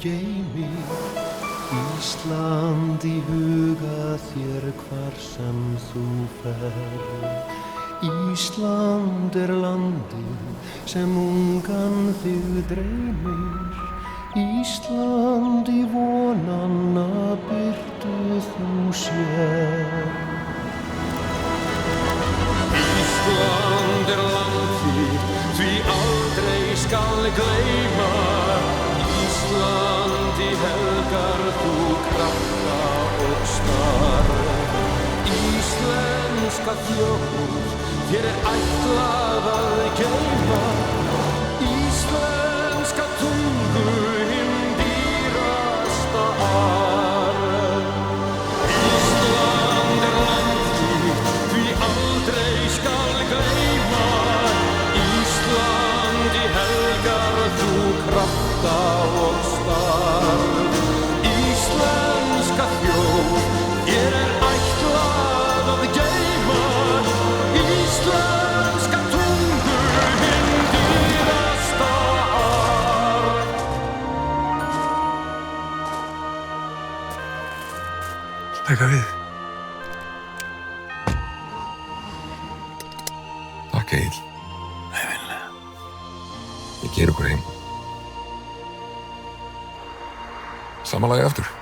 geymi. Ísland í huga þér hvar sem þú ferð. Ísland landið sem ungan þig dreymir. Ísland í vonanna birtu þú sér. Ísland landið því aldrei skal gleyma. Ísland í helgar þú krafta og starf. Íslenska þjóð þér ætlað að geyma. Íslenska tungu hinn dýrasta arf. Ísland landið því aldrei skal gleyma. Ísland í helgar þú krafta og starf. Íslenska þjóð þér ætlað að geyma. Íslenska tungu hinn dýrasta arf. Taka við. Takk Egill. Nei, vinlega. Ég ger okkur heim. Samanlagi aftur.